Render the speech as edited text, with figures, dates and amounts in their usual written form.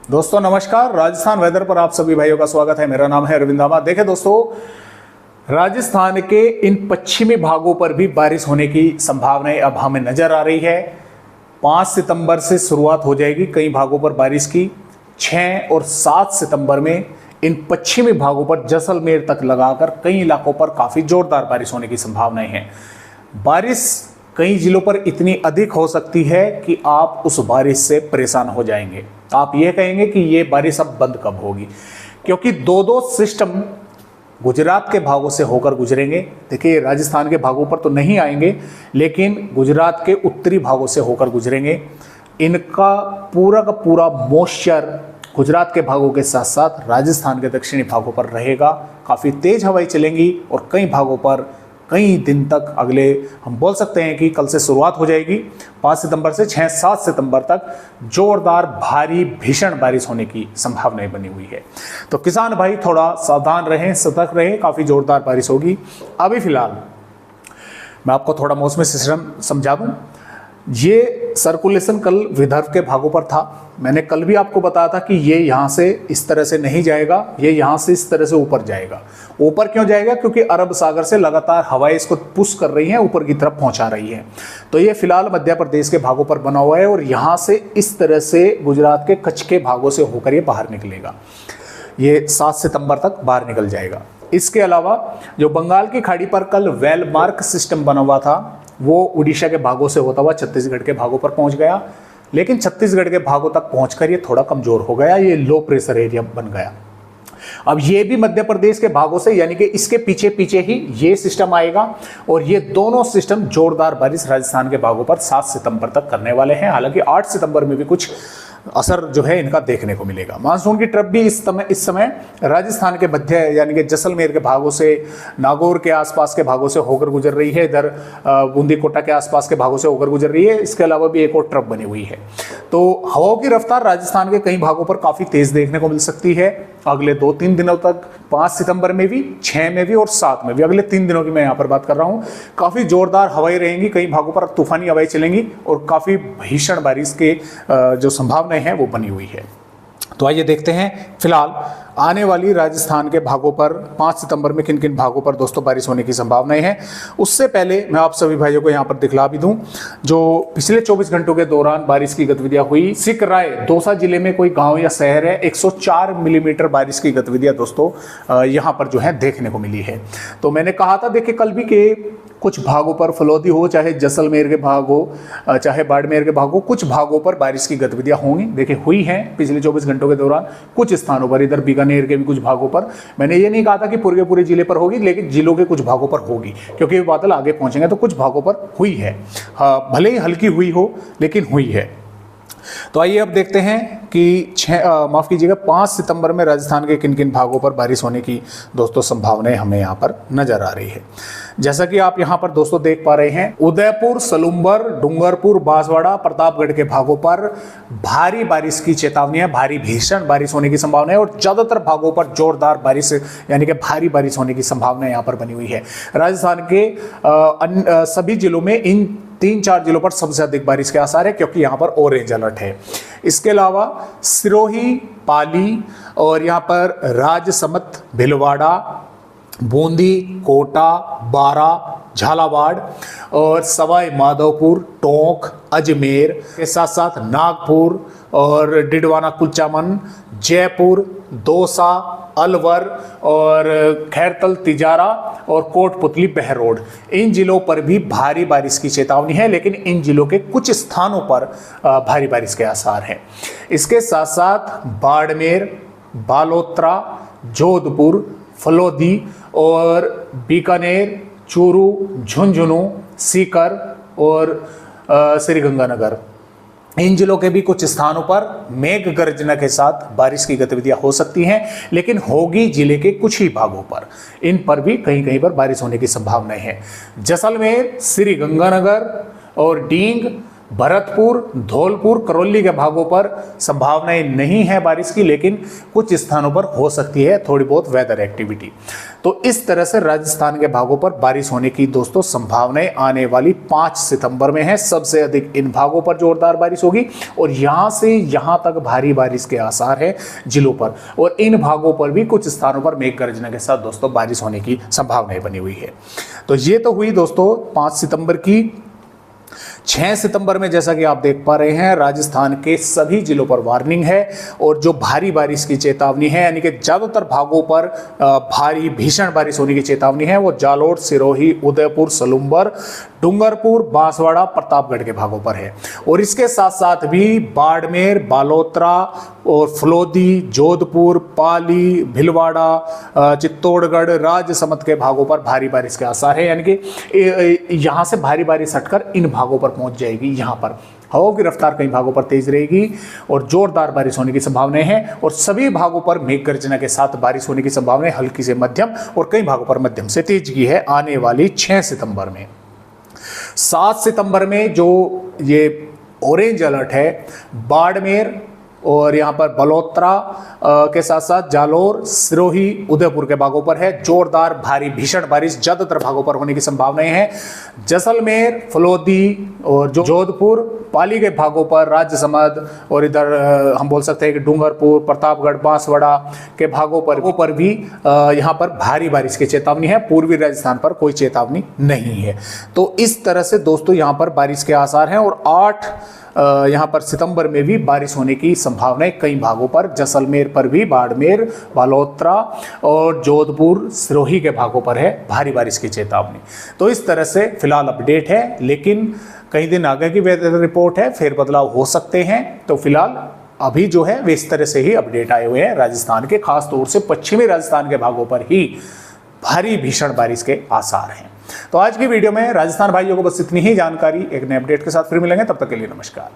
दोस्तों नमस्कार। राजस्थान वेदर पर आप सभी भाइयों का स्वागत है। मेरा नाम है अरविंद आमा। देखें दोस्तों, राजस्थान के इन पश्चिमी भागों पर भी बारिश होने की संभावनाएं अब हमें नजर आ रही है। 5 सितंबर से शुरुआत हो जाएगी कई भागों पर बारिश की। 6 और 7 सितंबर में इन पश्चिमी भागों पर जैसलमेर तक लगाकर कई इलाकों पर काफी जोरदार बारिश होने की संभावनाएं हैं। बारिश कई जिलों पर इतनी अधिक हो सकती है कि आप उस बारिश से परेशान हो जाएंगे। आप ये कहेंगे कि ये बारिश अब बंद कब होगी, क्योंकि दो सिस्टम गुजरात के भागों से होकर गुजरेंगे। देखिए, राजस्थान के भागों पर तो नहीं आएंगे, लेकिन गुजरात के उत्तरी भागों से होकर गुजरेंगे। इनका पूरा का पूरा मॉइस्चर गुजरात के भागों के साथ साथ राजस्थान के दक्षिणी भागों पर रहेगा। काफ़ी तेज हवाएं चलेंगी और कई भागों पर कई दिन तक, अगले हम बोल सकते हैं कि कल से शुरुआत हो जाएगी। 5 सितंबर से 6-7 सितंबर तक जोरदार भारी भीषण बारिश होने की संभावनाएं बनी हुई है। तो किसान भाई थोड़ा सावधान रहें, सतर्क रहें। काफ़ी जोरदार बारिश होगी। अभी फिलहाल मैं आपको थोड़ा मौसमी सिस्टम समझा दूं। ये सर्कुलेशन कल विदर्भ के भागों पर था। मैंने कल भी आपको बताया था कि ये यहाँ से इस तरह से नहीं जाएगा, ये यहाँ से इस तरह से ऊपर जाएगा। ऊपर क्यों जाएगा? क्योंकि अरब सागर से लगातार हवाएं इसको पुश कर रही हैं, ऊपर की तरफ पहुंचा रही हैं। तो ये फिलहाल मध्य प्रदेश के भागों पर बना हुआ है और यहाँ से इस तरह से गुजरात के कच्छ के भागों से होकर ये बाहर निकलेगा। ये 7 सितंबर तक बाहर निकल जाएगा। इसके अलावा जो बंगाल की खाड़ी पर कल वेलमार्क सिस्टम बना हुआ था, वो उड़ीसा के भागों से होता हुआ छत्तीसगढ़ के भागों पर पहुंच गया। लेकिन छत्तीसगढ़ के भागों तक पहुंचकर ये थोड़ा कमजोर हो गया, ये लो प्रेशर एरिया बन गया। अब ये भी मध्य प्रदेश के भागों से, यानी कि इसके पीछे पीछे ही ये सिस्टम आएगा और ये दोनों सिस्टम जोरदार बारिश राजस्थान के भागों पर 7 सितंबर तक करने वाले हैं। हालांकि 8 सितंबर में भी कुछ असर जो है इनका देखने को मिलेगा। मानसून की ट्रफ भी इस समय राजस्थान के मध्य, यानी कि जैसलमेर के भागों से, नागौर के आसपास के भागों से होकर गुजर रही है। इधर बूंदी कोटा के आसपास के भागों से होकर गुजर रही है। इसके अलावा भी एक और ट्रफ बनी हुई है। तो हवाओं की रफ्तार राजस्थान के कई भागों पर काफी तेज देखने को मिल सकती है अगले 2-3 दिनों तक। 5 सितंबर में भी, 6 में भी और 7 में भी, अगले 3 दिनों की मैं यहाँ पर बात कर रहा हूँ। काफी जोरदार हवाएं रहेंगी, कई भागों पर तूफानी हवाएं चलेंगी और काफी भीषण बारिश के जो संभावना है वो बनी हुई है। तो आइए देखते हैं फिलहाल आने वाली राजस्थान के भागों पर 5 सितंबर में किन किन भागों पर दोस्तों बारिश होने की संभावनाएं हैं। उससे पहले मैं आप सभी भाइयों को यहाँ पर दिखला भी दूं जो पिछले 24 घंटों के दौरान बारिश की गतिविधियां हुई। सिकराय दौसा जिले में कोई गांव या शहर है, 104 मिलीमीटर बारिश की गतिविधियां दोस्तों यहाँ पर जो है देखने को मिली है। तो मैंने कहा था, देखिए, कल भी के कुछ भागों पर फलौदी हो, चाहे जैसलमेर के भाग हो, चाहे बाड़मेर के भाग हो, कुछ भागों पर बारिश की गतिविधियां होंगी। देखिए, हुई हैं पिछले 24 घंटों के दौरान कुछ स्थानों पर। इधर बीकानेर के भी कुछ भागों पर, मैंने ये नहीं कहा था कि पूरे के पूरे जिले पर होगी, लेकिन जिलों के कुछ भागों पर होगी, क्योंकि बादल आगे पहुंचेंगे। तो कुछ भागों पर हुई है, हाँ, भले ही हल्की हुई हो, लेकिन हुई है। तो आइए अब देखते हैं कि 5 सितंबर में राजस्थान के किन किन भागों पर बारिश होने की दोस्तों संभावनाएं हमें यहाँ पर नजर आ रही है। जैसा कि आप यहाँ पर दोस्तों देख पा रहे हैं, उदयपुर, सलूम्बर, डूंगरपुर, बांसवाड़ा, प्रतापगढ़ के भागों पर भारी बारिश की चेतावनी है। भारी भीषण बारिश होने की संभावना है और ज्यादातर भागों पर जोरदार बारिश, यानी कि भारी बारिश होने की संभावना यहाँ पर बनी हुई है। राजस्थान के सभी जिलों में इन 3-4 जिलों पर सबसे अधिक बारिश के आसार है, क्योंकि यहाँ पर ऑरेंज अलर्ट है। इसके अलावा सिरोही, पाली और यहाँ पर राजसमंद, भिलवाड़ा, बूंदी, कोटा, बारा, झालावाड़ और सवाई माधोपुर, टोंक, अजमेर के साथ साथ नागपुर और डिडवाना, कुलचामन, जयपुर, दौसा, अलवर और खैरतल, तिजारा और कोटपुतली, बहरोड, इन जिलों पर भी भारी बारिश की चेतावनी है। लेकिन इन जिलों के कुछ स्थानों पर भारी बारिश के आसार हैं। इसके साथ साथ बाड़मेर, बालोतरा, जोधपुर, फलौदी और बीकानेर, चूरू, झुंझुनू, सीकर और श्रीगंगानगर, इन जिलों के भी कुछ स्थानों पर मेघ गर्जना के साथ बारिश की गतिविधियां हो सकती हैं, लेकिन होगी जिले के कुछ ही भागों पर। इन पर भी कहीं कहीं पर बारिश होने की संभावनाएं हैं। जैसलमेर, श्रीगंगानगर और डींग, भरतपुर, धौलपुर, करौली के भागों पर संभावनाएं नहीं है बारिश की, लेकिन कुछ स्थानों पर हो सकती है थोड़ी बहुत वेदर एक्टिविटी। तो इस तरह से राजस्थान के भागों पर बारिश होने की दोस्तों संभावनाएं आने वाली 5 सितंबर में है। सबसे अधिक इन भागों पर जोरदार बारिश होगी और यहां से यहां तक भारी बारिश के आसार है जिलों पर, और इन भागों पर भी कुछ स्थानों पर मेघ गर्जना के साथ दोस्तों बारिश होने की संभावनाएं बनी हुई है। तो ये तो हुई दोस्तों 5 सितंबर की। 6 सितंबर में जैसा कि आप देख पा रहे हैं राजस्थान के सभी जिलों पर वार्निंग है और जो भारी बारिश की चेतावनी है, यानी कि ज्यादातर भागों पर भारी भीषण बारिश होने की चेतावनी है, वो जालोर, सिरोही, उदयपुर, सलुंबर, डूंगरपुर, बांसवाड़ा, प्रतापगढ़ के भागों पर है। और इसके साथ साथ भी बाड़मेर, बालोतरा और फलोदी, जोधपुर, पाली, भीलवाड़ा, चित्तौड़गढ़, राजसमंद के भागों पर भारी बारिश के आसार है, यानी कि यहां से भारी बारिश हटकर इन भागों पर पहुंच जाएगी। यहां पर हवाओं की रफ्तार कई भागों पर तेज रहेगी और जोरदार बारिश होने की संभावनाएं हैं, और सभी भागों पर मेघ गर्जना के साथ बारिश होने की संभावनाएं हल्की से मध्यम और कई भागों पर मध्यम से तेज की है आने वाली 6 सितंबर में। 7 सितंबर में जो ये ऑरेंज अलर्ट है, बाड़मेर और यहाँ पर बलोत्रा के साथ साथ जालोर, सिरोही, उदयपुर के भागों पर है। जोरदार भारी भीषण बारिश ज्यादातर भागों पर होने की संभावनाएं हैं। जैसलमेर, फलोदी और जोधपुर, पाली के भागों पर, राजसमंद और इधर हम बोल सकते हैं कि डूंगरपुर, प्रतापगढ़, बांसवाड़ा के भागों पर भी यहाँ पर भारी बारिश की चेतावनी है। पूर्वी राजस्थान पर कोई चेतावनी नहीं है। तो इस तरह से दोस्तों यहाँ पर बारिश के आसार हैं, और 8 यहाँ पर सितंबर में भी बारिश होने की संभावनाएं कई भागों पर, जैसलमेर पर भी, बाड़मेर, बालोतरा और जोधपुर, सिरोही के भागों पर है भारी बारिश की चेतावनी। तो इस तरह से फिलहाल अपडेट है, लेकिन कई दिन आगे की वेदर रिपोर्ट है, फेर बदलाव हो सकते हैं। तो फिलहाल अभी जो है वे इस तरह से ही अपडेट आए हुए हैं राजस्थान के, खास तौर से पश्चिमी राजस्थान के भागों पर ही भारी भीषण बारिश के आसार हैं। तो आज की वीडियो में राजस्थान भाइयों को बस इतनी ही जानकारी। एक नए अपडेट के साथ फिर मिलेंगे, तब तक के लिए नमस्कार।